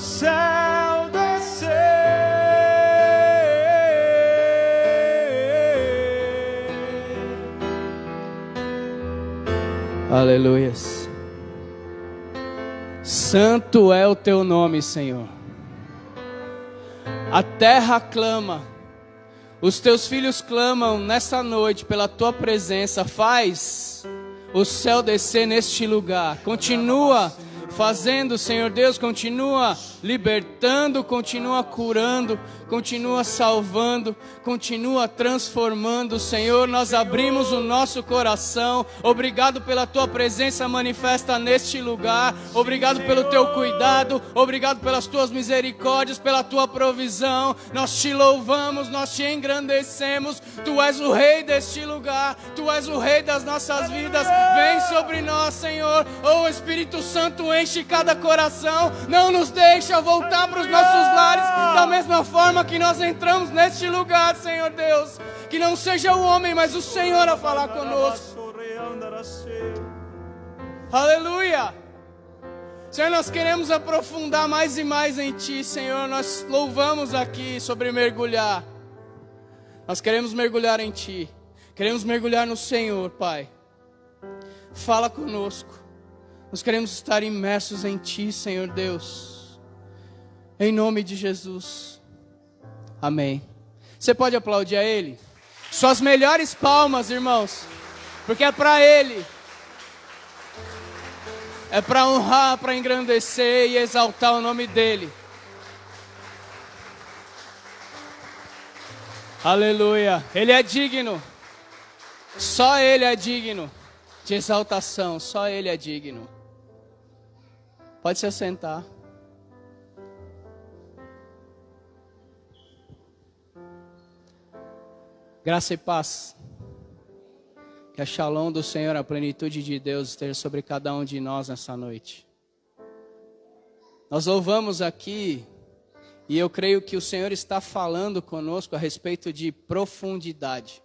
céu descer. Aleluias. Santo é o teu nome, Senhor. A terra clama, os teus filhos clamam nessa noite pela tua presença. Faz o céu descer neste lugar. Continua fazendo, Senhor Deus, continua libertando, continua curando, continua salvando, continua transformando. Senhor, nós abrimos o nosso coração. Obrigado pela tua presença manifesta neste lugar. Obrigado pelo teu cuidado, obrigado pelas tuas misericórdias, pela tua provisão. Nós te louvamos, nós te engrandecemos. Tu és o rei deste lugar, tu és o rei das nossas vidas. Vem sobre nós, Senhor. Oh, Espírito Santo, enche cada coração. Não nos deixa voltar para os nossos lares da mesma forma que nós entramos neste lugar, Senhor Deus. Que não seja o homem, mas o Senhor a falar conosco. Aleluia. Senhor, nós queremos aprofundar mais e mais em Ti, Senhor. Nós louvamos aqui sobre mergulhar. Nós queremos mergulhar em Ti. Queremos mergulhar no Senhor, Pai. Fala conosco. Nós queremos estar imersos em Ti, Senhor Deus. Em nome de Jesus. Amém. Você pode aplaudir a Ele? Suas melhores palmas, irmãos. Porque é para Ele. É para honrar, para engrandecer e exaltar o nome dEle. Aleluia. Ele é digno. Só Ele é digno de exaltação. Só Ele é digno. Pode se assentar. Graça e paz. Que a shalom do Senhor, a plenitude de Deus esteja sobre cada um de nós nessa noite. Nós louvamos aqui, e eu creio que o Senhor está falando conosco a respeito de profundidade.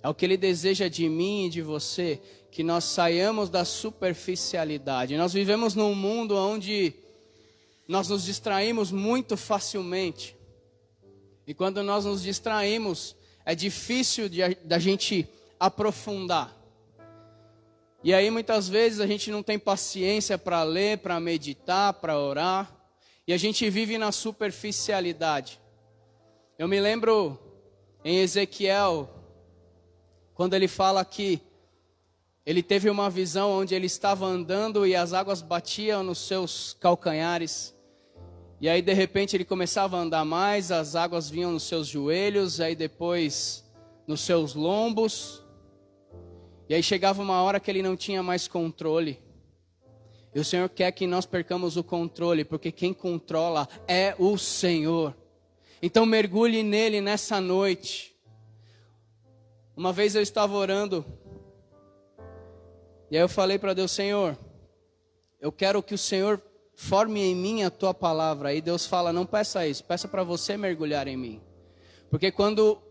É o que Ele deseja de mim e de você, que nós saiamos da superficialidade. Nós vivemos num mundo onde nós nos distraímos muito facilmente. E quando nós nos distraímos, é difícil da gente aprofundar. E aí muitas vezes a gente não tem paciência para ler, para meditar, para orar. E a gente vive na superficialidade. Eu me lembro em Ezequiel, quando ele fala que ele teve uma visão onde ele estava andando e as águas batiam nos seus calcanhares. E aí de repente ele começava a andar mais, as águas vinham nos seus joelhos, aí depois nos seus lombos. E aí chegava uma hora que ele não tinha mais controle. E o Senhor quer que nós percamos o controle, porque quem controla é o Senhor. Então mergulhe nele nessa noite. Uma vez eu estava orando, e aí eu falei para Deus: Senhor, eu quero que o Senhor forme em mim a tua palavra. Aí Deus fala: não peça isso, peça para você mergulhar em mim. Porque quando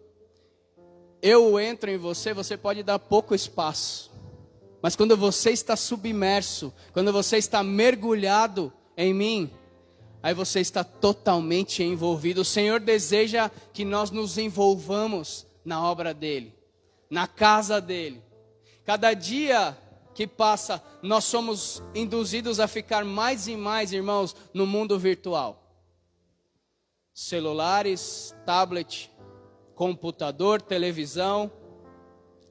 eu entro em você, você pode dar pouco espaço. Mas quando você está submerso, quando você está mergulhado em mim, aí você está totalmente envolvido. O Senhor deseja que nós nos envolvamos na obra dEle, na casa dEle. Cada dia que passa, nós somos induzidos a ficar mais e mais, irmãos, no mundo virtual. Celulares, tablet, computador, televisão,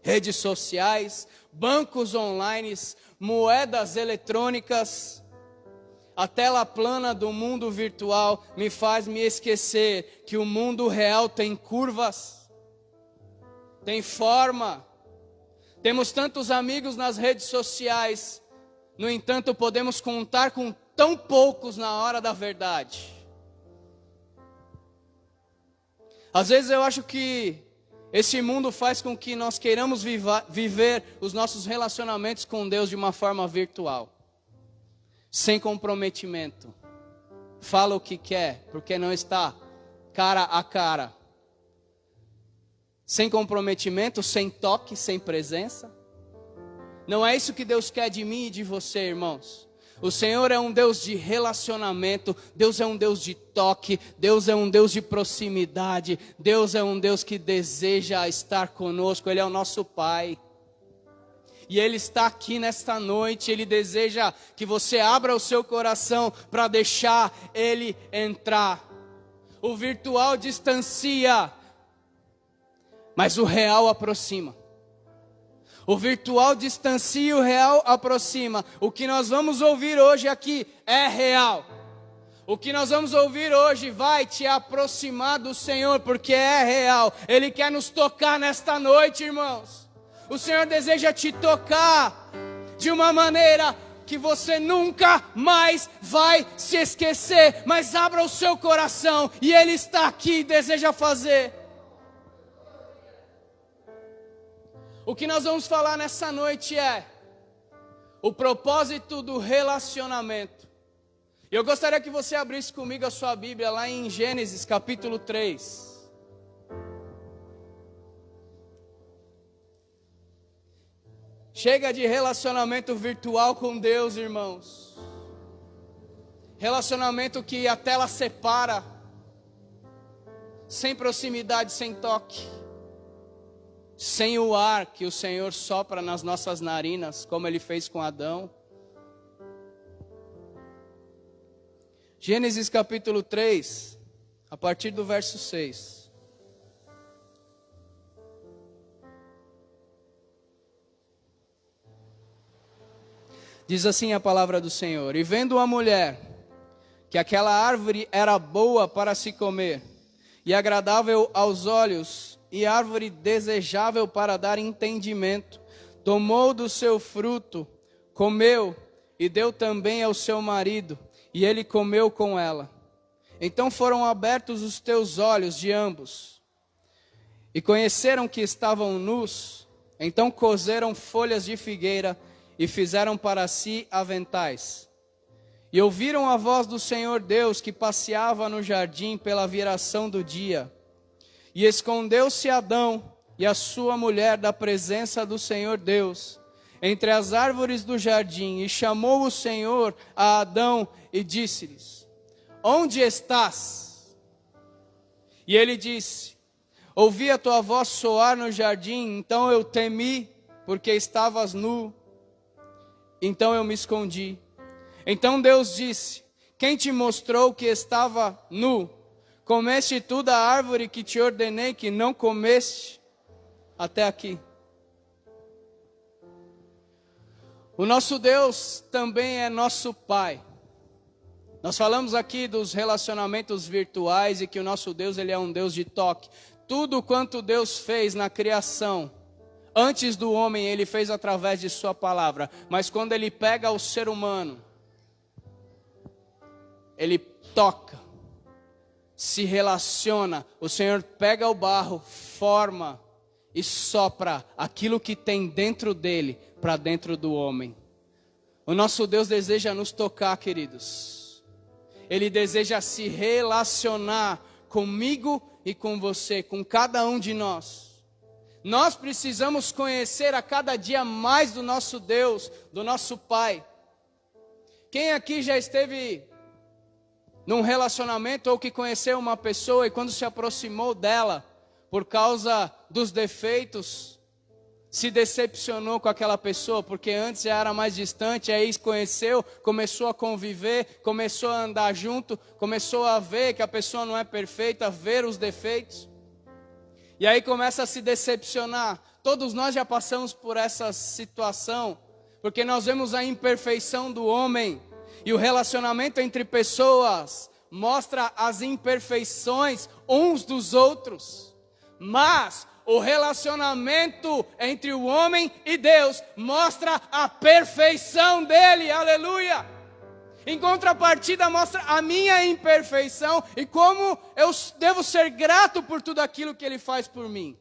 redes sociais, bancos online, moedas eletrônicas. A tela plana do mundo virtual me faz me esquecer que o mundo real tem curvas, tem forma. Temos tantos amigos nas redes sociais, no entanto podemos contar com tão poucos na hora da verdade. Às vezes eu acho que esse mundo faz com que nós queiramos viver os nossos relacionamentos com Deus de uma forma virtual, sem comprometimento. Fala o que quer, porque não está cara a cara. Sem comprometimento, sem toque, sem presença. Não é isso que Deus quer de mim e de você, irmãos. O Senhor é um Deus de relacionamento, Deus é um Deus de toque, Deus é um Deus de proximidade, Deus é um Deus que deseja estar conosco, Ele é o nosso Pai. E Ele está aqui nesta noite, Ele deseja que você abra o seu coração para deixar Ele entrar. O virtual distancia, mas o real aproxima. O virtual distancia e o real aproxima. O que nós vamos ouvir hoje aqui é real. O que nós vamos ouvir hoje vai te aproximar do Senhor, porque é real. Ele quer nos tocar nesta noite, irmãos. O Senhor deseja te tocar de uma maneira que você nunca mais vai se esquecer. Mas abra o seu coração e Ele está aqui e deseja fazer. O que nós vamos falar nessa noite é o propósito do relacionamento. E eu gostaria que você abrisse comigo a sua Bíblia lá em Gênesis capítulo 3. Chega de relacionamento virtual com Deus, irmãos. Relacionamento que a tela separa, sem proximidade, sem toque. Sem o ar que o Senhor sopra nas nossas narinas, como Ele fez com Adão. Gênesis capítulo 3, a partir do verso 6. Diz assim a palavra do Senhor: E vendo a mulher que aquela árvore era boa para se comer, e agradável aos olhos, e árvore desejável para dar entendimento, tomou do seu fruto, comeu, e deu também ao seu marido, e ele comeu com ela. Então foram abertos os teus olhos de ambos, e conheceram que estavam nus. Então coseram folhas de figueira, e fizeram para si aventais. E ouviram a voz do Senhor Deus, que passeava no jardim pela viração do dia. E escondeu-se Adão e a sua mulher da presença do Senhor Deus, entre as árvores do jardim, e chamou o Senhor a Adão e disse-lhes: Onde estás? E ele disse: Ouvi a tua voz soar no jardim, então eu temi, porque estavas nu, então eu me escondi. Então Deus disse: Quem te mostrou que estava nu? Comeste tu da árvore que te ordenei que não comeste? Até aqui. O nosso Deus também é nosso Pai. Nós falamos aqui dos relacionamentos virtuais e que o nosso Deus, Ele é um Deus de toque. Tudo quanto Deus fez na criação, antes do homem, Ele fez através de sua palavra. Mas quando Ele pega o ser humano, Ele toca, se relaciona. O Senhor pega o barro, forma e sopra aquilo que tem dentro dele para dentro do homem. O nosso Deus deseja nos tocar, queridos. Ele deseja se relacionar comigo e com você, com cada um de nós. Nós precisamos conhecer a cada dia mais do nosso Deus, do nosso Pai. Quem aqui já esteve num relacionamento ou que conheceu uma pessoa e quando se aproximou dela, por causa dos defeitos, se decepcionou com aquela pessoa, porque antes já era mais distante, aí conheceu, começou a conviver, começou a andar junto, começou a ver que a pessoa não é perfeita, ver os defeitos, e aí começa a se decepcionar. Todos nós já passamos por essa situação, porque nós vemos a imperfeição do homem, e o relacionamento entre pessoas mostra as imperfeições uns dos outros. Mas o relacionamento entre o homem e Deus mostra a perfeição dele. Aleluia! Em contrapartida, mostra a minha imperfeição e como eu devo ser grato por tudo aquilo que Ele faz por mim.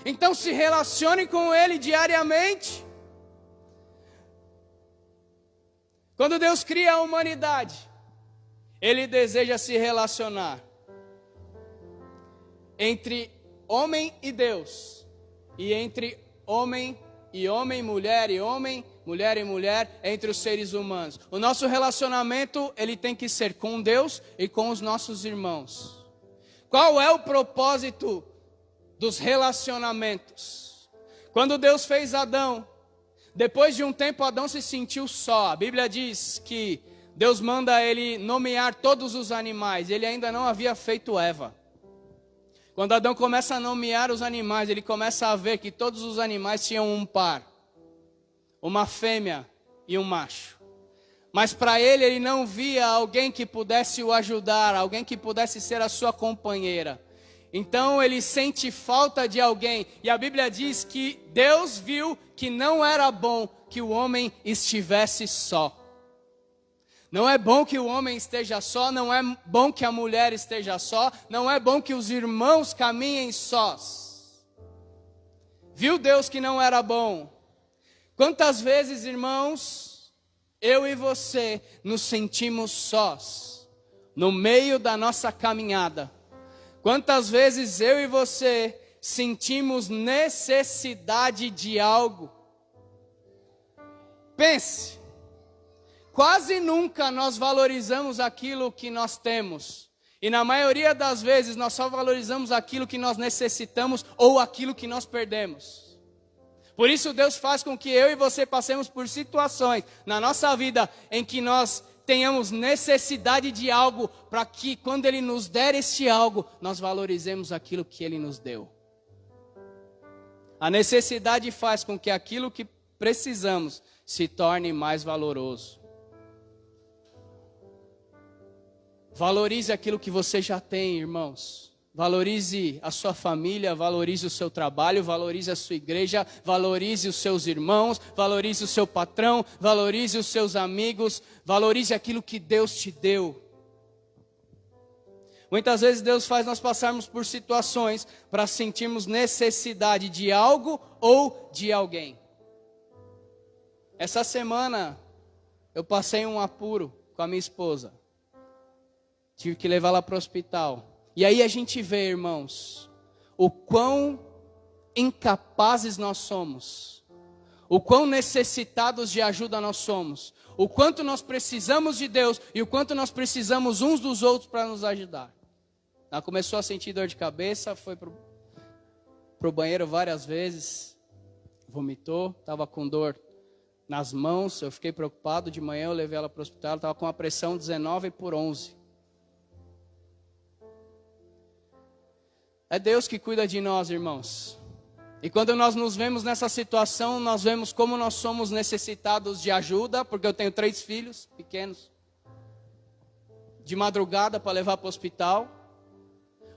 Então se relacione com Ele diariamente. Quando Deus cria a humanidade, Ele deseja se relacionar entre homem e Deus, e entre homem e homem, mulher e homem, mulher e mulher, entre os seres humanos. O nosso relacionamento, ele tem que ser com Deus e com os nossos irmãos. Qual é o propósito dos relacionamentos? Quando Deus fez Adão, depois de um tempo Adão se sentiu só. A Bíblia diz que Deus manda ele nomear todos os animais. Ele ainda não havia feito Eva. Quando Adão começa a nomear os animais, ele começa a ver que todos os animais tinham um par, uma fêmea e um macho. Mas para ele não via alguém que pudesse o ajudar, alguém que pudesse ser a sua companheira. Então ele sente falta de alguém. E a Bíblia diz que Deus viu que não era bom que o homem estivesse só. Não é bom que o homem esteja só, não é bom que a mulher esteja só, não é bom que os irmãos caminhem sós. Viu Deus que não era bom? Quantas vezes, irmãos, eu e você nos sentimos sós, no meio da nossa caminhada? Quantas vezes eu e você sentimos necessidade de algo? Pense. Quase nunca nós valorizamos aquilo que nós temos. E na maioria das vezes nós só valorizamos aquilo que nós necessitamos ou aquilo que nós perdemos. Por isso Deus faz com que eu e você passemos por situações na nossa vida em que nós tenhamos necessidade de algo, para que quando Ele nos der este algo, nós valorizemos aquilo que Ele nos deu. A necessidade faz com que aquilo que precisamos se torne mais valoroso. Valorize aquilo que você já tem, irmãos. Valorize a sua família, valorize o seu trabalho, valorize a sua igreja, valorize os seus irmãos, valorize o seu patrão, valorize os seus amigos, valorize aquilo que Deus te deu. Muitas vezes Deus faz nós passarmos por situações para sentirmos necessidade de algo ou de alguém. Essa semana eu passei um apuro com a minha esposa. Tive que levá-la para o hospital. E aí a gente vê, irmãos, o quão incapazes nós somos. O quão necessitados de ajuda nós somos. O quanto nós precisamos de Deus e o quanto nós precisamos uns dos outros para nos ajudar. Ela começou a sentir dor de cabeça, foi para o banheiro várias vezes, vomitou, estava com dor nas mãos, eu fiquei preocupado. De manhã eu levei ela para o hospital, ela estava com a pressão 19/11. É Deus que cuida de nós, irmãos. E quando nós nos vemos nessa situação, nós vemos como nós somos necessitados de ajuda, porque eu tenho 3 filhos pequenos, de madrugada para levar para o hospital.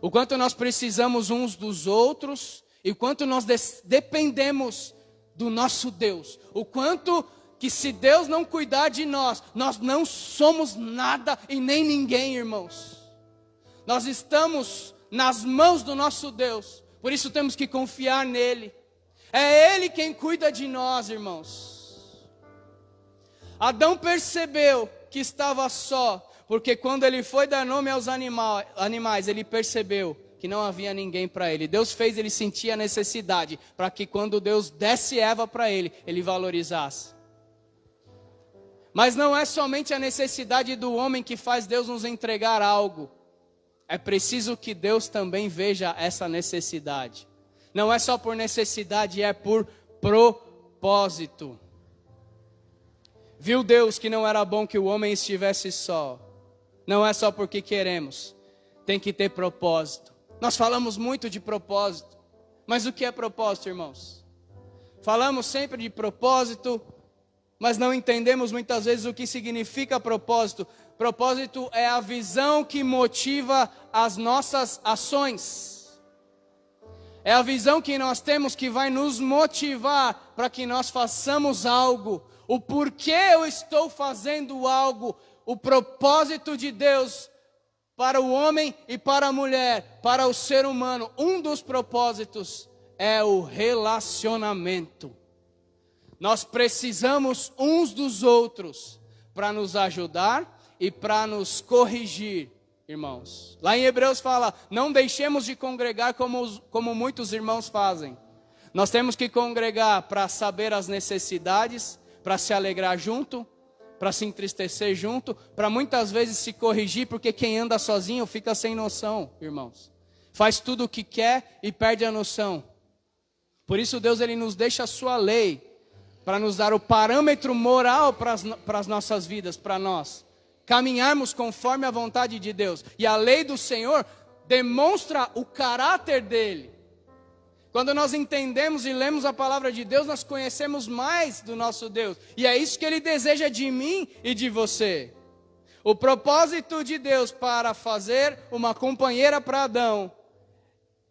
O quanto nós precisamos uns dos outros, e o quanto nós dependemos do nosso Deus. O quanto que se Deus não cuidar de nós, nós não somos nada e nem ninguém, irmãos. Nós estamos nas mãos do nosso Deus, por isso temos que confiar nele. É Ele quem cuida de nós, irmãos. Adão percebeu que estava só, porque quando ele foi dar nome aos animais, ele percebeu que não havia ninguém para ele. Deus fez ele sentir a necessidade, para que quando Deus desse Eva para ele, ele valorizasse. Mas não é somente a necessidade do homem que faz Deus nos entregar algo. É preciso que Deus também veja essa necessidade. Não é só por necessidade, é por propósito. Viu Deus que não era bom que o homem estivesse só. Não é só porque queremos. Tem que ter propósito. Nós falamos muito de propósito. Mas o que é propósito, irmãos? Falamos sempre de propósito, mas não entendemos muitas vezes o que significa propósito. Propósito é a visão que motiva as nossas ações. É a visão que nós temos que vai nos motivar para que nós façamos algo. O porquê eu estou fazendo algo. O propósito de Deus para o homem e para a mulher, para o ser humano. Um dos propósitos é o relacionamento. Nós precisamos uns dos outros para nos ajudar e para nos corrigir, irmãos. Lá em Hebreus fala, não deixemos de congregar como muitos irmãos fazem. Nós temos que congregar para saber as necessidades, para se alegrar junto, para se entristecer junto, para muitas vezes se corrigir, porque quem anda sozinho fica sem noção, irmãos. Faz tudo o que quer e perde a noção. Por isso Deus ele nos deixa a sua lei, para nos dar o parâmetro moral para as nossas vidas, para nós caminharmos conforme a vontade de Deus. E a lei do Senhor demonstra o caráter dele. Quando nós entendemos e lemos a palavra de Deus, nós conhecemos mais do nosso Deus. E é isso que ele deseja de mim e de você. O propósito de Deus para fazer uma companheira para Adão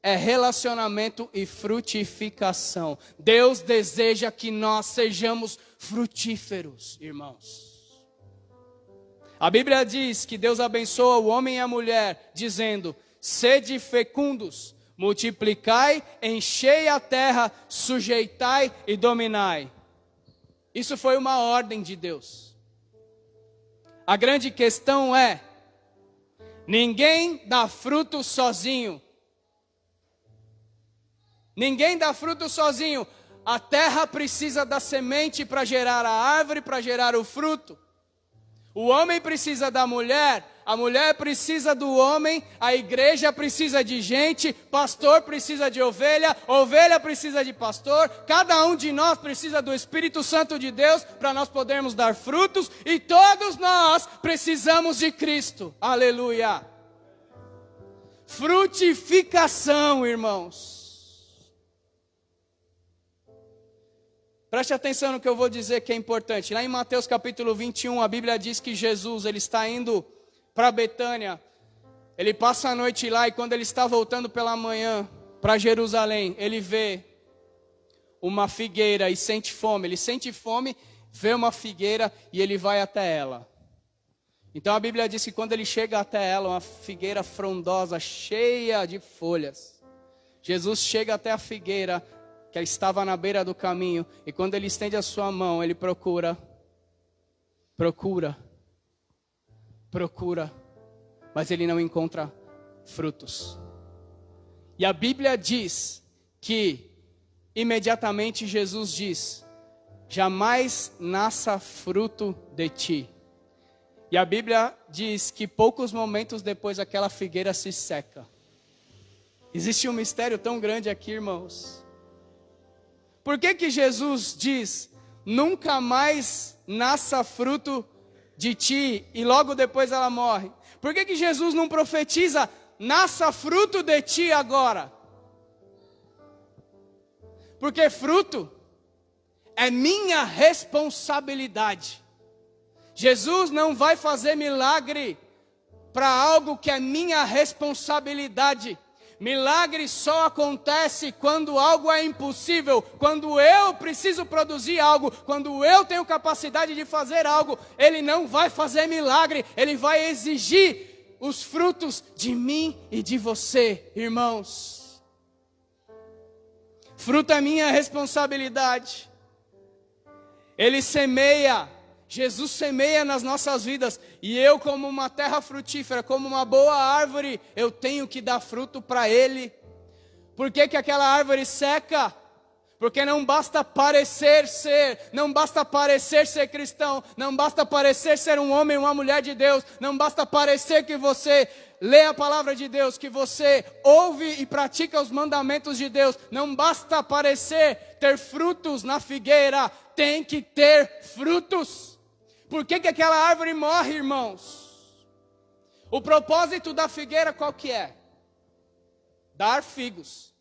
é relacionamento e frutificação. Deus deseja que nós sejamos frutíferos, irmãos. A Bíblia diz que Deus abençoa o homem e a mulher, dizendo: sede fecundos, multiplicai, enchei a terra, sujeitai e dominai. Isso foi uma ordem de Deus. A grande questão é: ninguém dá fruto sozinho. Ninguém dá fruto sozinho. A terra precisa da semente para gerar a árvore, para gerar o fruto. O homem precisa da mulher, a mulher precisa do homem, a igreja precisa de gente, pastor precisa de ovelha, ovelha precisa de pastor. Cada um de nós precisa do Espírito Santo de Deus para nós podermos dar frutos, e todos nós precisamos de Cristo. Aleluia! Frutificação, irmãos. Preste atenção no que eu vou dizer, que é importante. Lá em Mateus capítulo 21, a Bíblia diz que Jesus ele está indo para Betânia. Ele passa a noite lá, e quando ele está voltando pela manhã para Jerusalém, ele vê uma figueira e sente fome. Ele sente fome, vê uma figueira e ele vai até ela. Então a Bíblia diz que quando ele chega até ela, uma figueira frondosa, cheia de folhas. Jesus chega até a figueira, que estava na beira do caminho, e quando ele estende a sua mão, ele procura, mas ele não encontra frutos. E a Bíblia diz que imediatamente Jesus diz: jamais nasça fruto de ti. E a Bíblia diz que poucos momentos depois aquela figueira se seca. Existe um mistério tão grande aqui, irmãos. Por que Jesus diz: nunca mais nasça fruto de ti, e logo depois ela morre? Por que Jesus não profetiza: nasça fruto de ti agora? Porque fruto é minha responsabilidade. Jesus não vai fazer milagre para algo que é minha responsabilidade. Milagre só acontece quando algo é impossível, quando eu preciso produzir algo, quando eu tenho capacidade de fazer algo. Ele não vai fazer milagre, ele vai exigir os frutos de mim e de você, irmãos. Fruto é minha responsabilidade. Ele semeia. Jesus semeia nas nossas vidas, e eu, como uma terra frutífera, como uma boa árvore, eu tenho que dar fruto para Ele. Por que aquela árvore seca? Porque não basta parecer ser, não basta parecer ser cristão, não basta parecer ser um homem ou uma mulher de Deus, não basta parecer que você lê a palavra de Deus, que você ouve e pratica os mandamentos de Deus, não basta parecer ter frutos na figueira, tem que ter frutos. Por que aquela árvore morre, irmãos? O propósito da figueira qual que é? Dar figos.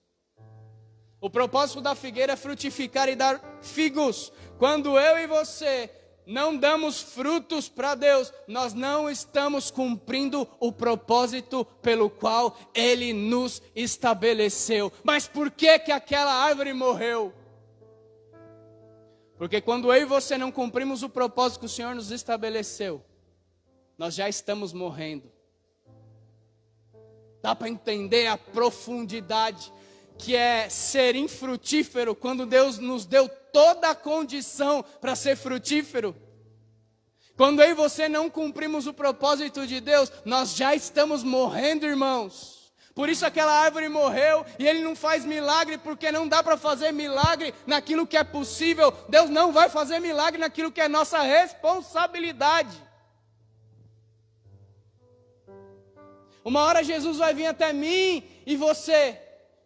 O propósito da figueira é frutificar e dar figos. Quando eu e você não damos frutos para Deus, nós não estamos cumprindo o propósito pelo qual Ele nos estabeleceu. Mas por que aquela árvore morreu? Porque quando eu e você não cumprimos o propósito que o Senhor nos estabeleceu, nós já estamos morrendo. Dá para entender a profundidade que é ser infrutífero, quando Deus nos deu toda a condição para ser frutífero. Quando eu e você não cumprimos o propósito de Deus, nós já estamos morrendo, irmãos. Por isso aquela árvore morreu e ele não faz milagre, porque não dá para fazer milagre naquilo que é possível. Deus não vai fazer milagre naquilo que é nossa responsabilidade. Uma hora Jesus vai vir até mim e você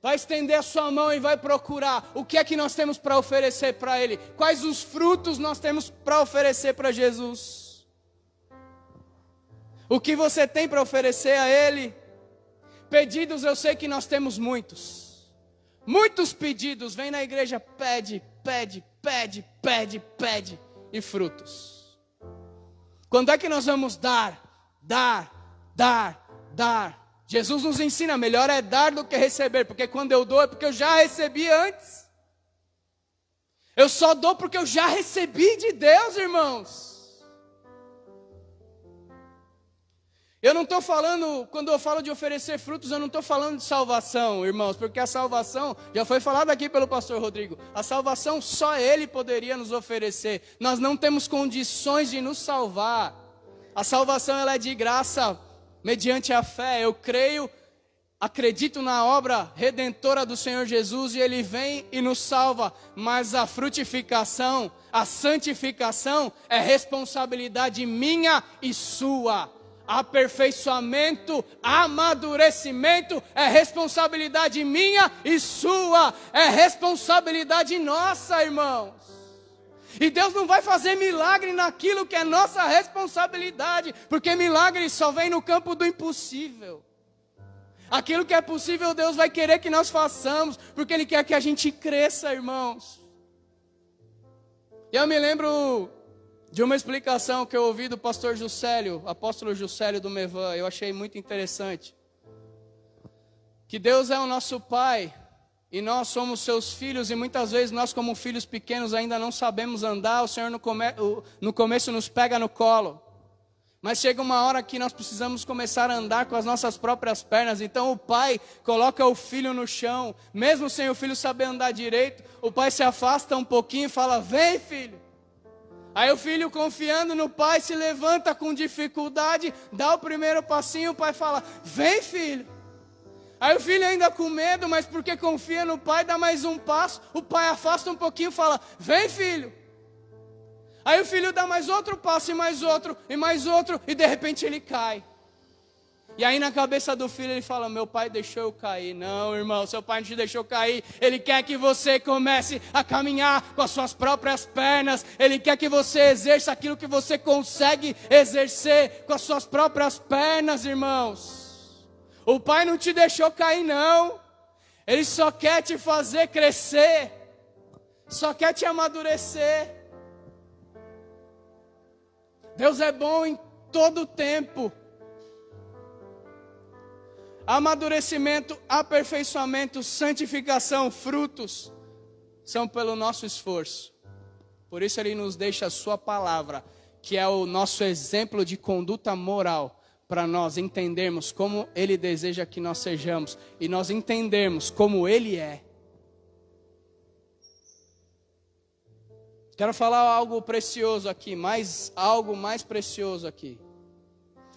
vai estender a sua mão e vai procurar o que é que nós temos para oferecer para Ele. Quais os frutos nós temos para oferecer para Jesus. O que você tem para oferecer a Ele? Pedidos, eu sei que nós temos muitos. Muitos pedidos. Vem na igreja, pede, pede, pede, pede, pede. E frutos. Quando é que nós vamos dar? Dar, dar, dar. Jesus nos ensina, melhor é dar do que receber. Porque quando eu dou é porque eu já recebi antes. Eu só dou porque eu já recebi de Deus, irmãos. Eu não estou falando, quando eu falo de oferecer frutos, eu não estou falando de salvação, irmãos, porque a salvação, já foi falado aqui pelo pastor Rodrigo, a salvação só Ele poderia nos oferecer. Nós não temos condições de nos salvar. A salvação ela é de graça, mediante a fé. Eu creio, acredito na obra redentora do Senhor Jesus e Ele vem e nos salva. Mas a frutificação, a santificação é responsabilidade minha e sua. Aperfeiçoamento, amadurecimento é responsabilidade minha e sua, é responsabilidade nossa, irmãos. E Deus não vai fazer milagre naquilo que é nossa responsabilidade, porque milagre só vem no campo do impossível. Aquilo que é possível Deus vai querer que nós façamos, porque Ele quer que a gente cresça, irmãos. Eu me lembro de uma explicação que eu ouvi do pastor Juscelio, apóstolo Juscelio do Mevan, eu achei muito interessante. Que Deus é o nosso Pai, e nós somos seus filhos, e muitas vezes nós como filhos pequenos ainda não sabemos andar, o Senhor no começo nos pega no colo. Mas chega uma hora que nós precisamos começar a andar com as nossas próprias pernas, então o pai coloca o filho no chão, mesmo sem o filho saber andar direito, o pai se afasta um pouquinho e fala, vem filho. Aí o filho, confiando no pai, se levanta com dificuldade, dá o primeiro passinho, o pai fala, vem filho. Aí o filho ainda com medo, mas porque confia no pai, dá mais um passo, o pai afasta um pouquinho e fala, vem filho. Aí o filho dá mais outro passo e mais outro, e de repente ele cai. E aí na cabeça do filho ele fala, meu pai deixou eu cair. Não, irmão, seu pai não te deixou cair. Ele quer que você comece a caminhar com as suas próprias pernas. Ele quer que você exerça aquilo que você consegue exercer com as suas próprias pernas, irmãos. O pai não te deixou cair, não. Ele só quer te fazer crescer. Só quer te amadurecer. Deus é bom em todo tempo. Amadurecimento, aperfeiçoamento, santificação, frutos, são pelo nosso esforço. Por isso Ele nos deixa a sua palavra, que é o nosso exemplo de conduta moral, para nós entendermos como Ele deseja que nós sejamos, e nós entendermos como Ele é. Quero falar algo precioso aqui, algo mais precioso aqui.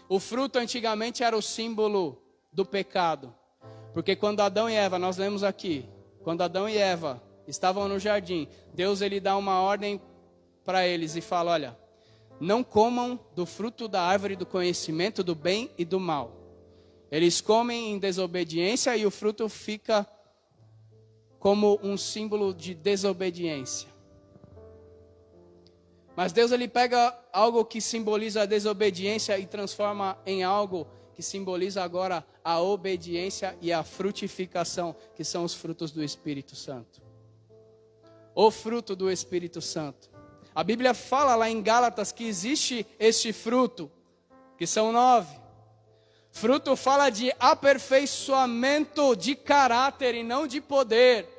O fruto antigamente era o símbolo do pecado, porque quando Adão e Eva, nós lemos aqui, quando Adão e Eva estavam no jardim, Deus ele dá uma ordem para eles e fala, olha, não comam do fruto da árvore do conhecimento do bem e do mal. Eles comem em desobediência e o fruto fica como um símbolo de desobediência. Mas Deus ele pega algo que simboliza a desobediência e transforma em algo que simboliza agora a obediência e a frutificação, que são os frutos do Espírito Santo. O fruto do Espírito Santo. A Bíblia fala lá em Gálatas que existe este fruto, que são 9. Fruto fala de aperfeiçoamento de caráter e não de poder.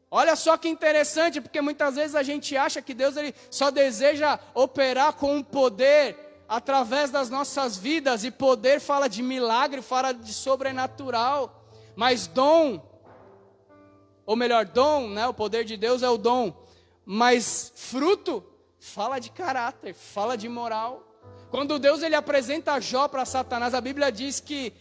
Olha só que interessante, porque muitas vezes a gente acha que Deus ele só deseja operar com o poder através das nossas vidas, e poder fala de milagre, fala de sobrenatural, mas dom, ou melhor, dom, né? O poder de Deus é o dom, mas fruto fala de caráter, fala de moral. Quando Deus ele apresenta Jó para Satanás, a Bíblia diz que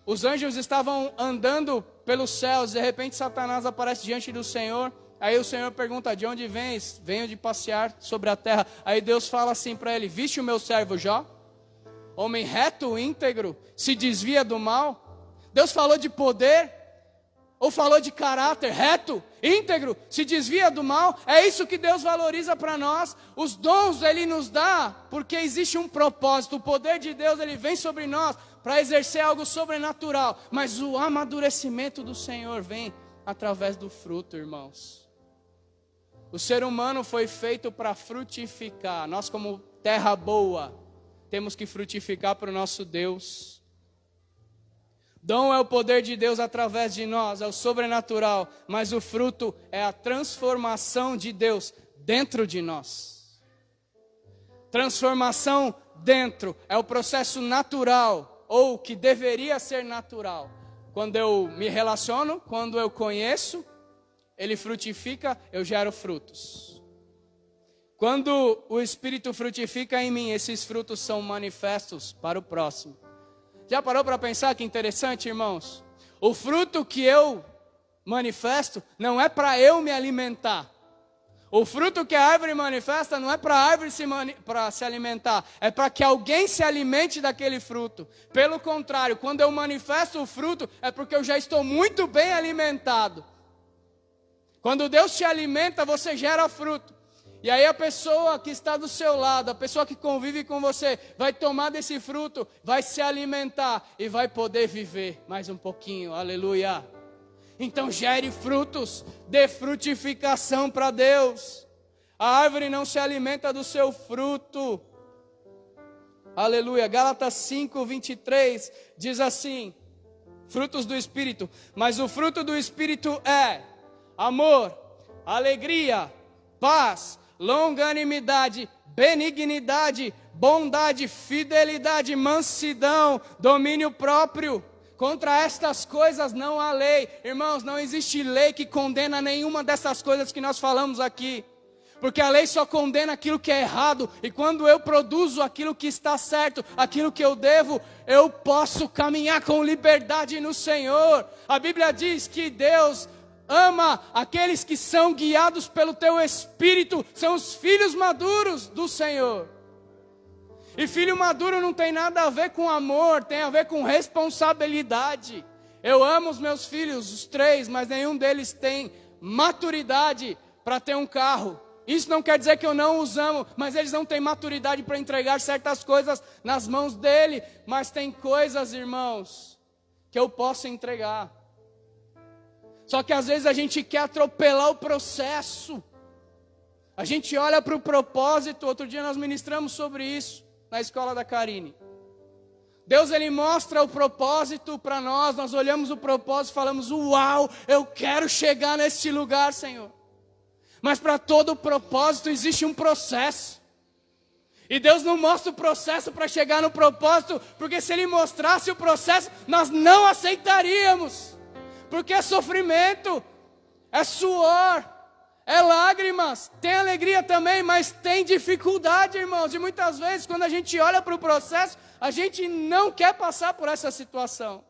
Os anjos estavam andando pelos céus, de repente Satanás aparece diante do Senhor. Aí o Senhor pergunta: de onde vens? Venho de passear sobre a terra. Aí Deus fala assim para ele: viste o meu servo Jó? Homem reto, íntegro, se desvia do mal. Deus falou de poder, ou falou de caráter? Reto, íntegro, se desvia do mal. É isso que Deus valoriza para nós. Os dons Ele nos dá porque existe um propósito. O poder de Deus, Ele vem sobre nós para exercer algo sobrenatural. Mas o amadurecimento do Senhor vem através do fruto, irmãos. O ser humano foi feito para frutificar. Nós, como terra boa, temos que frutificar para o nosso Deus. Dom é o poder de Deus através de nós, é o sobrenatural. Mas o fruto é a transformação de Deus dentro de nós. Transformação dentro é o processo natural, ou que deveria ser natural. Quando eu me relaciono, quando eu conheço, ele frutifica, eu gero frutos. Quando o Espírito frutifica em mim, esses frutos são manifestos para o próximo. Já parou para pensar que interessante, irmãos? O fruto que eu manifesto não é para eu me alimentar. O fruto que a árvore manifesta não é para a árvore se alimentar, é para que alguém se alimente daquele fruto. Pelo contrário, quando eu manifesto o fruto, é porque eu já estou muito bem alimentado. Quando Deus te alimenta, você gera fruto. E aí a pessoa que está do seu lado, a pessoa que convive com você, vai tomar desse fruto, vai se alimentar e vai poder viver mais um pouquinho. Aleluia. Então gere frutos, dê frutificação para Deus. A árvore não se alimenta do seu fruto. Aleluia. Gálatas 5:23 diz assim: frutos do Espírito. Mas o fruto do Espírito é amor, alegria, paz, longanimidade, benignidade, bondade, fidelidade, mansidão, domínio próprio. Contra estas coisas não há lei. Irmãos, não existe lei que condena nenhuma dessas coisas que nós falamos aqui. Porque a lei só condena aquilo que é errado. E quando eu produzo aquilo que está certo, aquilo que eu devo, eu posso caminhar com liberdade no Senhor. A Bíblia diz que Deus ama aqueles que são guiados pelo teu Espírito. São os filhos maduros do Senhor. E filho maduro não tem nada a ver com amor, tem a ver com responsabilidade. Eu amo os meus filhos, os 3, mas nenhum deles tem maturidade para ter um carro. Isso não quer dizer que eu não os amo, mas eles não têm maturidade para entregar certas coisas nas mãos dele. Mas tem coisas, irmãos, que eu posso entregar. Só que às vezes a gente quer atropelar o processo. A gente olha para o propósito. Outro dia nós ministramos sobre isso na escola da Karine. Deus, Ele mostra o propósito para nós. Nós olhamos o propósito e falamos: uau, eu quero chegar nesse lugar, Senhor. Mas para todo o propósito existe um processo. E Deus não mostra o processo para chegar no propósito, porque se Ele mostrasse o processo, nós não aceitaríamos. Porque é sofrimento, é suor, é lágrimas, tem alegria também, mas tem dificuldade, irmãos. E muitas vezes, quando a gente olha para o processo, a gente não quer passar por essa situação.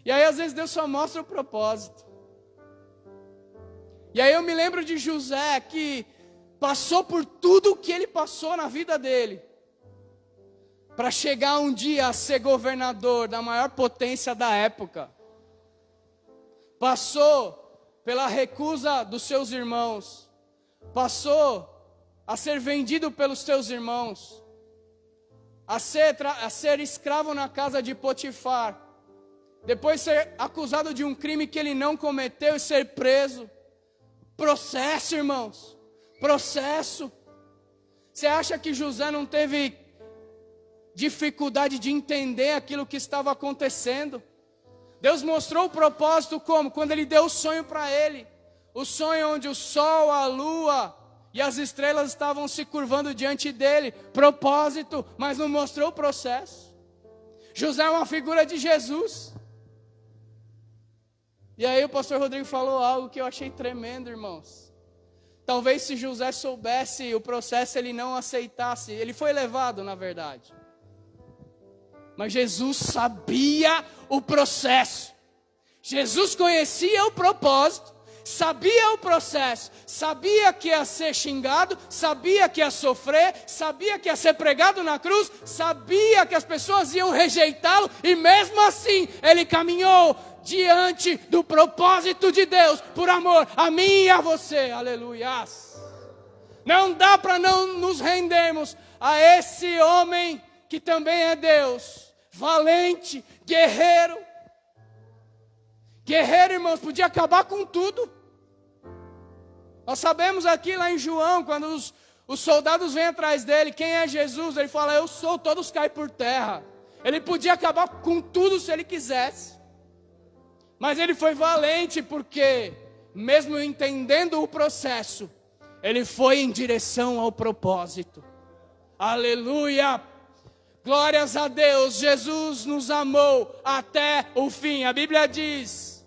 E aí, às vezes, Deus só mostra o propósito. E aí eu me lembro de José, que passou por tudo o que ele passou na vida dele, para chegar um dia a ser governador da maior potência da época. Passou pela recusa dos seus irmãos, passou a ser vendido pelos seus irmãos, a ser escravo na casa de Potifar, depois ser acusado de um crime que ele não cometeu e ser preso. Processo, irmãos, processo. Você acha que José não teve dificuldade de entender aquilo que estava acontecendo? Deus mostrou o propósito como? Quando Ele deu o sonho para ele. O sonho onde o sol, a lua e as estrelas estavam se curvando diante dele. Propósito, mas não mostrou o processo. José é uma figura de Jesus. E aí o pastor Rodrigo falou algo que eu achei tremendo, irmãos. Talvez se José soubesse o processo, ele não aceitasse. Ele foi levado, na verdade. Mas Jesus sabia o processo. Jesus conhecia o propósito, sabia o processo, sabia que ia ser xingado, sabia que ia sofrer, sabia que ia ser pregado na cruz, sabia que as pessoas iam rejeitá-lo, e mesmo assim ele caminhou diante do propósito de Deus, por amor a mim e a você, aleluias. Não dá para não nos rendermos a esse homem que também é Deus, valente, guerreiro. Guerreiro, irmãos, podia acabar com tudo. Nós sabemos aqui lá em João, quando os soldados vêm atrás dele, quem é Jesus? Ele fala, eu sou, todos caem por terra. Ele podia acabar com tudo se ele quisesse. Mas ele foi valente porque, mesmo entendendo o processo, ele foi em direção ao propósito. Aleluia! Glórias a Deus, Jesus nos amou até o fim. A Bíblia diz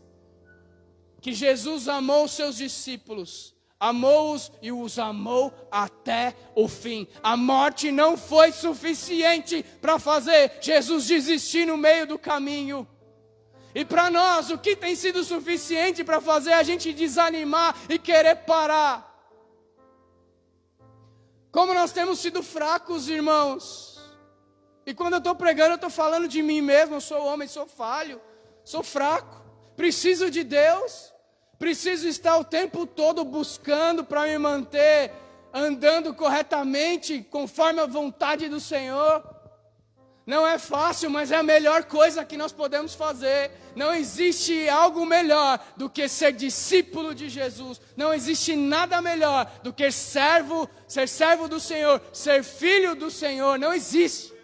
que Jesus amou os seus discípulos, amou-os e os amou até o fim. A morte não foi suficiente para fazer Jesus desistir no meio do caminho. E para nós, o que tem sido suficiente para fazer a gente desanimar e querer parar? Como nós temos sido fracos, irmãos. E quando eu estou pregando, eu estou falando de mim mesmo. Eu sou homem, sou falho, sou fraco. Preciso de Deus. Preciso estar o tempo todo buscando para me manter andando corretamente, conforme a vontade do Senhor. Não é fácil, mas é a melhor coisa que nós podemos fazer. Não existe algo melhor do que ser discípulo de Jesus. Não existe nada melhor do que ser servo do Senhor, ser filho do Senhor. Não existe.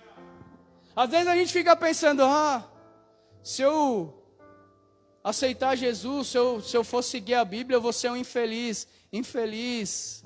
Às vezes a gente fica pensando, se eu aceitar Jesus, se eu for seguir a Bíblia, eu vou ser um infeliz. Infeliz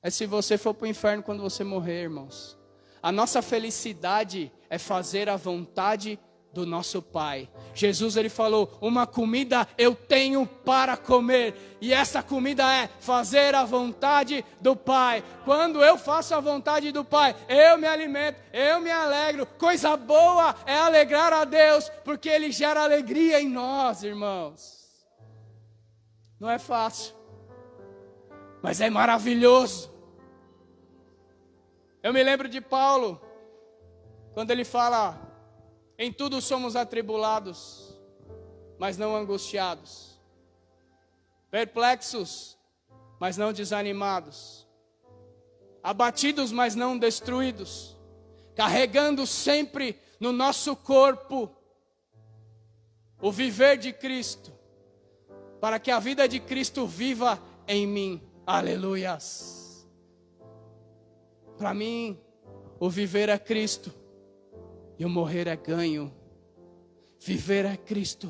é se você for para o inferno quando você morrer, irmãos. A nossa felicidade é fazer a vontade do nosso Pai. Jesus, ele falou, uma comida eu tenho para comer. E essa comida é fazer a vontade do Pai. Quando eu faço a vontade do Pai, eu me alimento, eu me alegro. Coisa boa é alegrar a Deus, porque Ele gera alegria em nós, irmãos. Não é fácil, mas é maravilhoso. Eu me lembro de Paulo, quando ele fala, em tudo somos atribulados, mas não angustiados, perplexos, mas não desanimados, abatidos, mas não destruídos, carregando sempre no nosso corpo o viver de Cristo, para que a vida de Cristo viva em mim. Aleluias! Para mim, o viver é Cristo e o morrer é ganho. Viver é Cristo,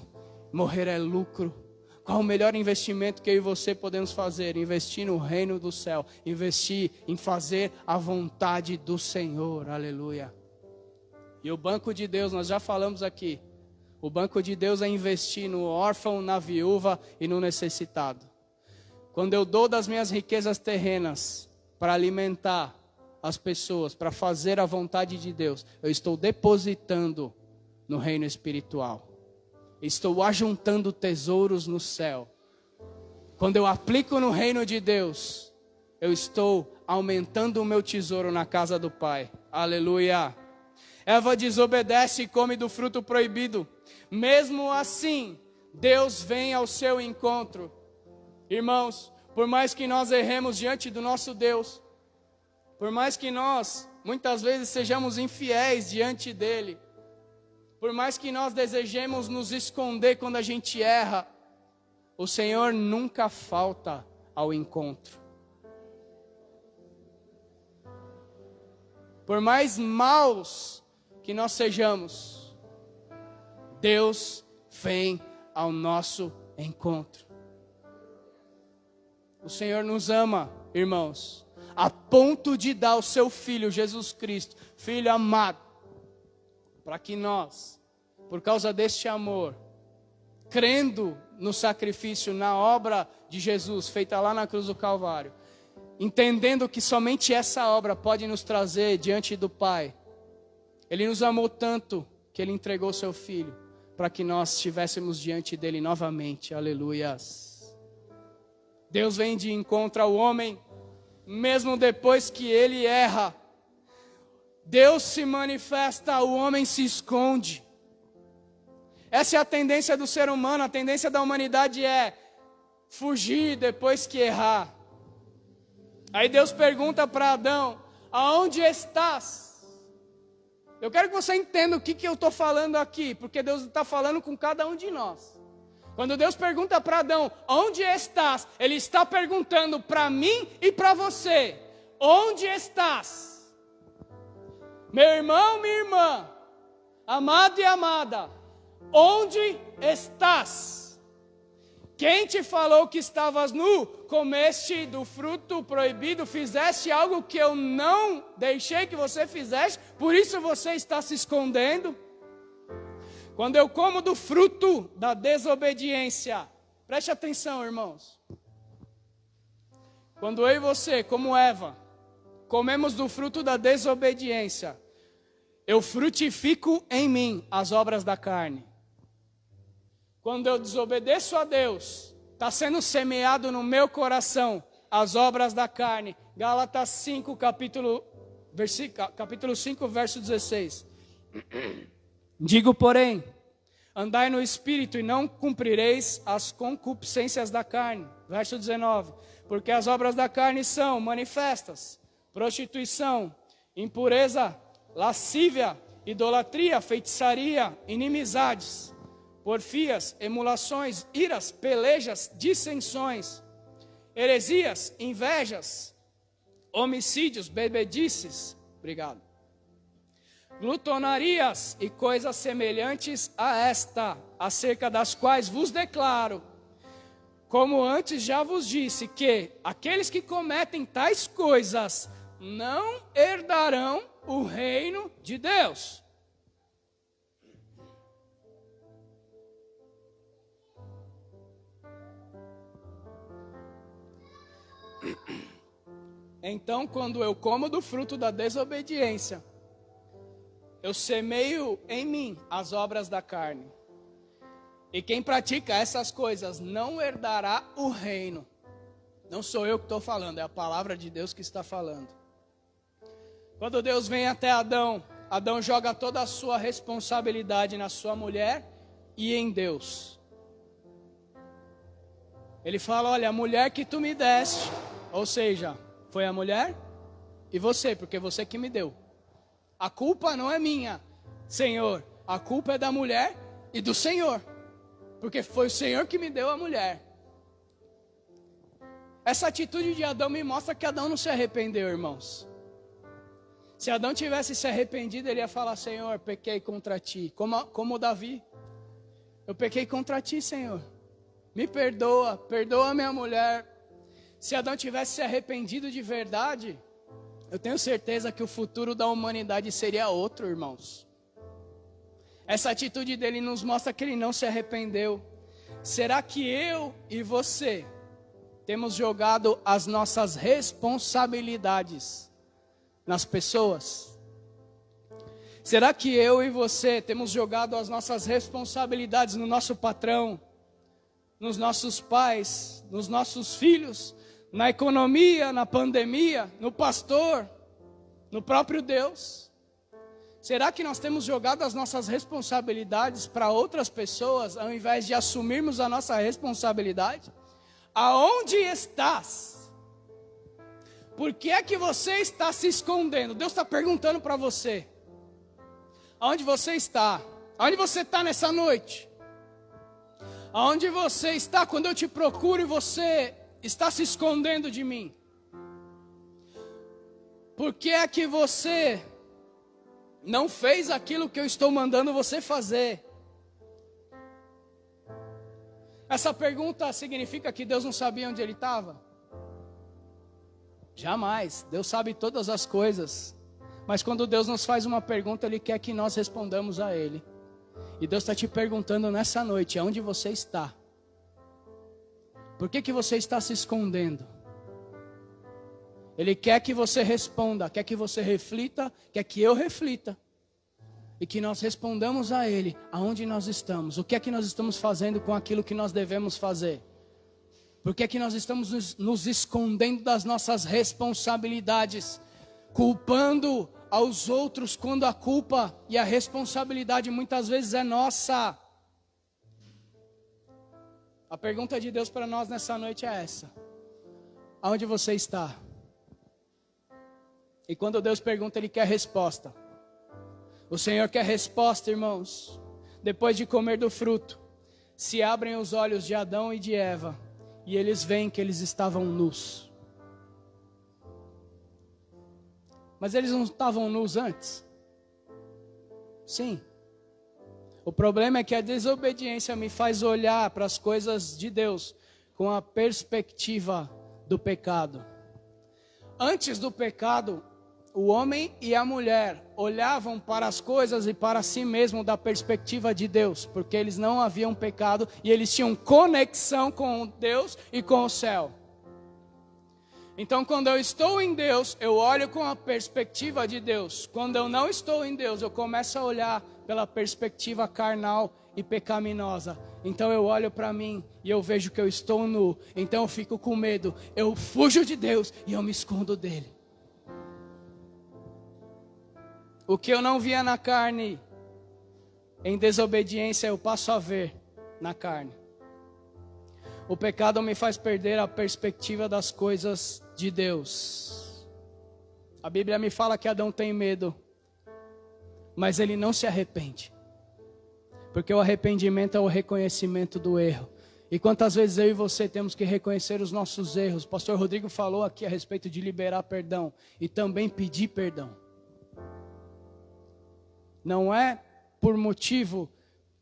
morrer é lucro. Qual o melhor investimento que eu e você podemos fazer? Investir no reino do céu, investir em fazer a vontade do Senhor, aleluia. E o banco de Deus, nós já falamos aqui, o banco de Deus é investir no órfão, na viúva e no necessitado. Quando eu dou das minhas riquezas terrenas para alimentar as pessoas, para fazer a vontade de Deus, eu estou depositando no reino espiritual. Estou ajuntando tesouros no céu. Quando eu aplico no reino de Deus, eu estou aumentando o meu tesouro na casa do Pai. Aleluia. Eva desobedece e come do fruto proibido. Mesmo assim, Deus vem ao seu encontro. Irmãos, por mais que nós erremos diante do nosso Deus, por mais que nós, muitas vezes, sejamos infiéis diante dEle, por mais que nós desejemos nos esconder quando a gente erra, o Senhor nunca falta ao encontro. Por mais maus que nós sejamos, Deus vem ao nosso encontro. O Senhor nos ama, irmãos, a ponto de dar o seu Filho, Jesus Cristo, Filho amado, para que nós, por causa deste amor, crendo no sacrifício, na obra de Jesus, feita lá na cruz do Calvário, entendendo que somente essa obra pode nos trazer diante do Pai. Ele nos amou tanto que Ele entregou seu Filho, para que nós estivéssemos diante dEle novamente. Aleluias. Deus vem de encontro ao homem, mesmo depois que ele erra. Deus se manifesta, o homem se esconde. Essa é a tendência do ser humano, a tendência da humanidade é fugir depois que errar. Aí Deus pergunta para Adão: aonde estás? Eu quero que você entenda o que eu estou falando aqui, porque Deus está falando com cada um de nós. Quando Deus pergunta para Adão: onde estás? Ele está perguntando para mim e para você: onde estás? Meu irmão, minha irmã, amado e amada, onde estás? Quem te falou que estavas nu? Comeste do fruto proibido, fizeste algo que eu não deixei que você fizesse, por isso você está se escondendo? Quando eu como do fruto da desobediência, preste atenção, irmãos. Quando eu e você, como Eva, comemos do fruto da desobediência, eu frutifico em mim as obras da carne. Quando eu desobedeço a Deus, está sendo semeado no meu coração as obras da carne. Gálatas 5, capítulo 5, verso 16. Digo, porém, andai no Espírito e não cumprireis as concupiscências da carne. Verso 19. Porque as obras da carne são manifestas: prostituição, impureza, lascívia, idolatria, feitiçaria, inimizades, porfias, emulações, iras, pelejas, dissensões, heresias, invejas, homicídios, bebedices, glutonarias e coisas semelhantes a esta, acerca das quais vos declaro, como antes já vos disse, que aqueles que cometem tais coisas não herdarão o reino de Deus. Então, quando eu como do fruto da desobediência, eu semeio em mim as obras da carne. E quem pratica essas coisas não herdará o reino. Não sou eu que estou falando, é a palavra de Deus que está falando. Quando Deus vem até Adão, Adão joga toda a sua responsabilidade na sua mulher e em Deus. Ele fala: olha, a mulher que tu me deste, ou seja, foi a mulher e você, porque você que me deu. A culpa não é minha, Senhor, a culpa é da mulher e do Senhor, porque foi o Senhor que me deu a mulher. Essa atitude de Adão me mostra que Adão não se arrependeu, irmãos. Se Adão tivesse se arrependido, ele ia falar: Senhor, pequei contra ti, como Davi. Eu pequei contra ti, Senhor, me perdoa, perdoa minha mulher. Se Adão tivesse se arrependido de verdade, eu tenho certeza que o futuro da humanidade seria outro, irmãos. Essa atitude dele nos mostra que ele não se arrependeu. Será que eu e você temos jogado as nossas responsabilidades nas pessoas? Será que eu e você temos jogado as nossas responsabilidades no nosso patrão, nos nossos pais, nos nossos filhos, na economia, na pandemia, no pastor, no próprio Deus? Será que nós temos jogado as nossas responsabilidades para outras pessoas, ao invés de assumirmos a nossa responsabilidade? Aonde estás? Por que é que você está se escondendo? Deus está perguntando para você. Aonde você está? Aonde você está nessa noite? Aonde você está quando eu te procuro e você está se escondendo de mim? Por que é que você não fez aquilo que eu estou mandando você fazer? Essa pergunta significa que Deus não sabia onde ele estava? Jamais. Deus sabe todas as coisas. Mas quando Deus nos faz uma pergunta, Ele quer que nós respondamos a Ele. E Deus está te perguntando nessa noite: aonde você está? Por que você está se escondendo? Ele quer que você responda, quer que você reflita, quer que eu reflita. e que nós respondamos a Ele aonde nós estamos, o que é que nós estamos fazendo com aquilo que nós devemos fazer. Por que é que nós estamos nos escondendo das nossas responsabilidades, culpando aos outros quando a culpa e a responsabilidade muitas vezes é nossa? A pergunta de Deus para nós nessa noite é essa: aonde você está? E quando Deus pergunta, Ele quer resposta. O Senhor quer resposta, irmãos. Depois de comer do fruto, se abrem os olhos de Adão e de Eva, e eles veem que eles estavam nus. Mas eles não estavam nus antes? Sim. O problema é que a desobediência me faz olhar para as coisas de Deus com a perspectiva do pecado. Antes do pecado, o homem e a mulher olhavam para as coisas e para si mesmo da perspectiva de Deus, porque eles não haviam pecado e eles tinham conexão com Deus e com o céu. Então, quando eu estou em Deus, eu olho com a perspectiva de Deus. Quando eu não estou em Deus, eu começo a olhar pela perspectiva carnal e pecaminosa. Então eu olho para mim e eu vejo que eu estou nu. Então eu fico com medo, eu fujo de Deus e eu me escondo dele. O que eu não via na carne, em desobediência eu passo a ver na carne. O pecado me faz perder a perspectiva das coisas de Deus. A Bíblia me fala que Adão tem medo, mas ele não se arrepende. Porque o arrependimento é o reconhecimento do erro. E quantas vezes eu e você temos que reconhecer os nossos erros? O pastor Rodrigo falou aqui a respeito de liberar perdão e também pedir perdão. Não é por motivo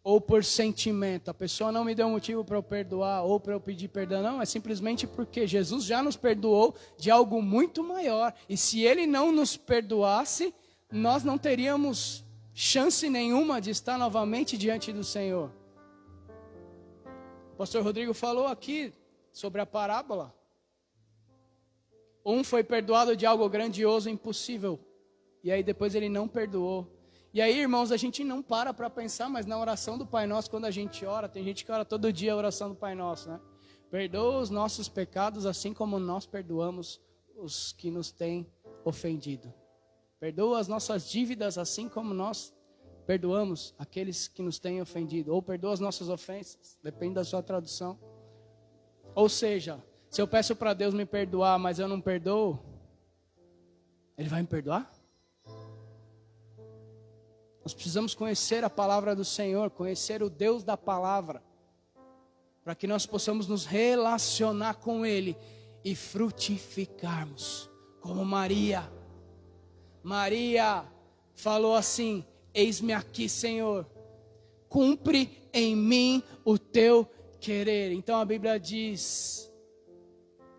ou por sentimento. A pessoa não me deu motivo para eu perdoar ou para eu pedir perdão. Não, é simplesmente porque Jesus já nos perdoou de algo muito maior. E se Ele não nos perdoasse, nós não teríamos chance nenhuma de estar novamente diante do Senhor. O pastor Rodrigo falou aqui sobre a parábola. Um foi perdoado de algo grandioso, impossível. E aí depois ele não perdoou. E aí, irmãos, a gente não para pensar, mas na oração do Pai Nosso, quando a gente ora, tem gente que ora todo dia a oração do Pai Nosso, né? Perdoa os nossos pecados, assim como nós perdoamos os que nos têm ofendido. Perdoa as nossas dívidas, assim como nós perdoamos aqueles que nos têm ofendido. Ou perdoa as nossas ofensas, depende da sua tradução. Ou seja, se eu peço para Deus me perdoar, mas eu não perdoo, Ele vai me perdoar? Nós precisamos conhecer a palavra do Senhor, conhecer o Deus da palavra, para que nós possamos nos relacionar com Ele e frutificarmos, como Maria. Maria falou assim: eis-me aqui, Senhor, cumpre em mim o teu querer. Então a Bíblia diz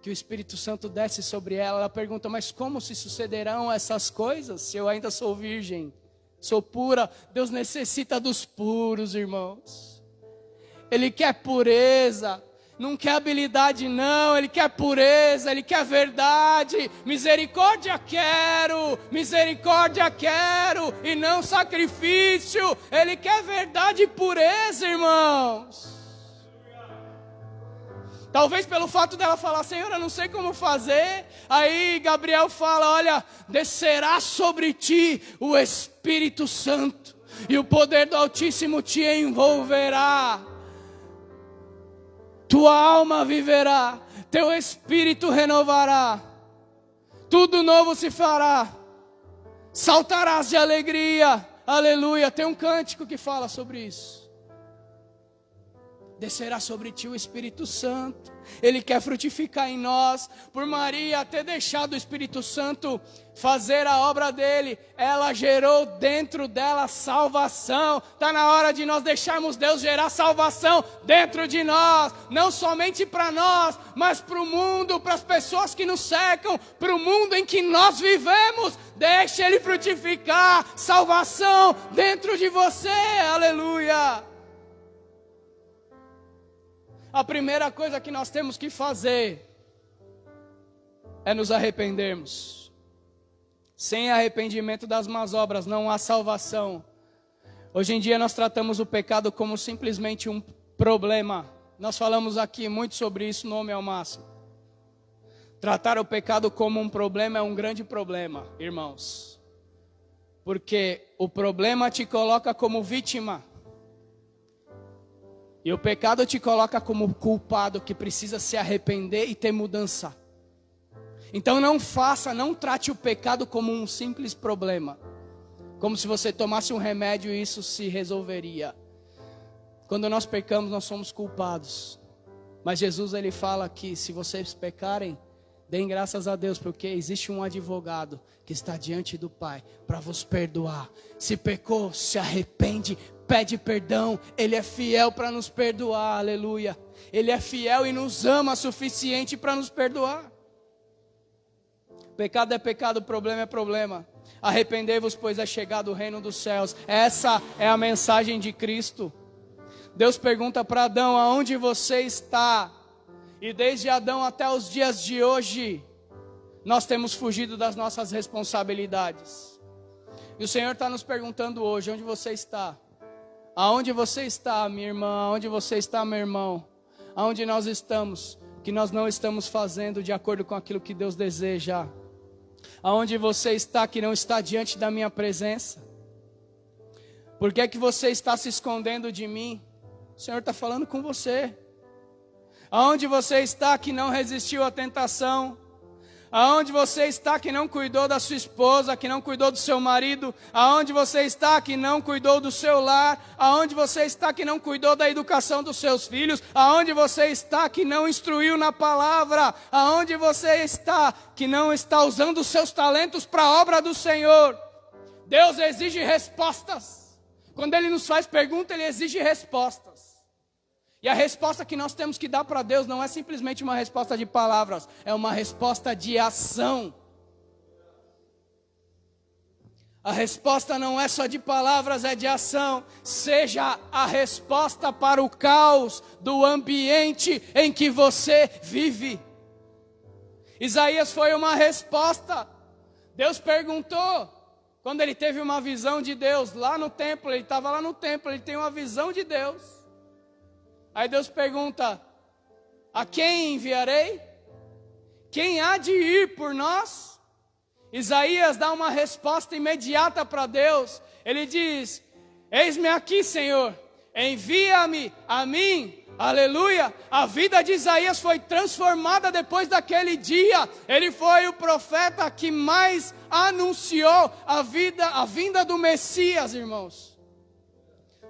que o Espírito Santo desce sobre ela. Ela pergunta: mas como se sucederão essas coisas, se eu ainda sou virgem? Sou pura. Deus necessita dos puros, irmãos. Ele quer pureza. Não quer habilidade não, Ele quer pureza, Ele quer verdade. Misericórdia quero e não sacrifício. Ele quer verdade e pureza, irmãos. Talvez pelo fato dela falar: Senhor, eu não sei como fazer. Aí Gabriel fala: olha, descerá sobre ti o Espírito Santo, e o poder do Altíssimo te envolverá. Tua alma viverá, teu espírito renovará, tudo novo se fará, saltarás de alegria, aleluia. Tem um cântico que fala sobre isso. Descerá sobre ti o Espírito Santo. Ele quer frutificar em nós. Por Maria ter deixado o Espírito Santo fazer a obra dele, ela gerou dentro dela salvação. Está na hora de nós deixarmos Deus gerar salvação dentro de nós. Não somente para nós, mas para o mundo, para as pessoas que nos cercam, para o mundo em que nós vivemos. Deixe Ele frutificar salvação dentro de você, aleluia. A primeira coisa que nós temos que fazer é nos arrependermos. Sem arrependimento das más obras não há salvação. Hoje em dia nós tratamos o pecado como simplesmente um problema. Nós falamos aqui muito sobre isso no Homem ao Máximo. Tratar o pecado como um problema é um grande problema, irmãos. Porque o problema te coloca como vítima. E o pecado te coloca como culpado que precisa se arrepender e ter mudança. Então não trate o pecado como um simples problema. Como se você tomasse um remédio e isso se resolveria. Quando nós pecamos, nós somos culpados. Mas Jesus, ele fala que se vocês pecarem, deem graças a Deus, porque existe um advogado que está diante do Pai para vos perdoar. Se pecou, se arrepende, pede perdão. Ele é fiel para nos perdoar, aleluia. Ele é fiel e nos ama o suficiente para nos perdoar. Pecado é pecado, problema é problema. Arrependei-vos, pois é chegado o reino dos céus. Essa é a mensagem de Cristo. Deus pergunta para Adão, aonde você está? E desde Adão até os dias de hoje, nós temos fugido das nossas responsabilidades. E o Senhor está nos perguntando hoje, onde você está? Aonde você está, minha irmã? Aonde você está, meu irmão? Aonde nós estamos, que nós não estamos fazendo de acordo com aquilo que Deus deseja? Aonde você está, que não está diante da minha presença? Por que que você está se escondendo de mim? O Senhor está falando com você. Aonde você está que não resistiu à tentação? Aonde você está que não cuidou da sua esposa, que não cuidou do seu marido? Aonde você está que não cuidou do seu lar? Aonde você está que não cuidou da educação dos seus filhos? Aonde você está que não instruiu na palavra? Aonde você está que não está usando os seus talentos para a obra do Senhor? Deus exige respostas. Quando Ele nos faz pergunta, Ele exige respostas. E a resposta que nós temos que dar para Deus não é simplesmente uma resposta de palavras, é uma resposta de ação. A resposta não é só de palavras, é de ação. Seja a resposta para o caos do ambiente em que você vive. Isaías foi uma resposta. Deus perguntou, quando ele teve uma visão de Deus lá no templo, ele estava lá no templo, ele tem uma visão de Deus. Aí Deus pergunta, a quem enviarei? Quem há de ir por nós? Isaías dá uma resposta imediata para Deus. Ele diz, eis-me aqui, Senhor, envia-me a mim. Aleluia, a vida de Isaías foi transformada depois daquele dia. Ele foi o profeta que mais anunciou a vinda do Messias, irmãos.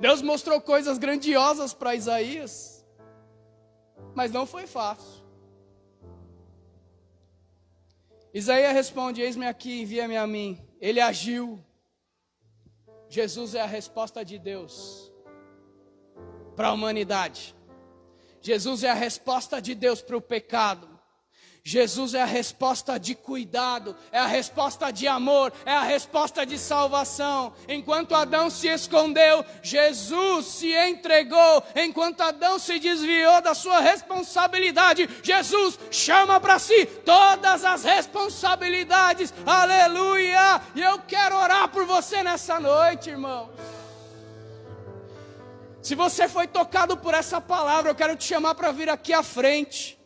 Deus mostrou coisas grandiosas para Isaías, mas não foi fácil. Isaías responde, eis-me aqui, envia-me a mim. Ele agiu. Jesus é a resposta de Deus para a humanidade. Jesus é a resposta de Deus para o pecado. Jesus é a resposta de cuidado, é a resposta de amor, é a resposta de salvação. Enquanto Adão se escondeu, Jesus se entregou. Enquanto Adão se desviou da sua responsabilidade, Jesus chama para si todas as responsabilidades. Aleluia! E eu quero orar por você nessa noite, irmãos. Se você foi tocado por essa palavra, eu quero te chamar para vir aqui à frente.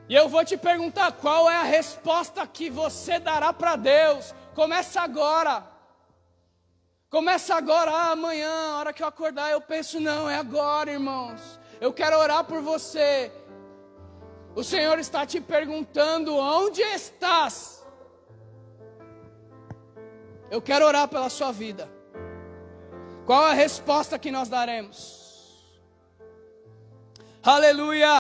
E eu vou te perguntar, qual é a resposta que você dará para Deus? Começa agora. Começa agora, amanhã, a hora que eu acordar, eu penso, não, é agora, irmãos. Eu quero orar por você. O Senhor está te perguntando, onde estás? Eu quero orar pela sua vida. Qual a resposta que nós daremos? Aleluia!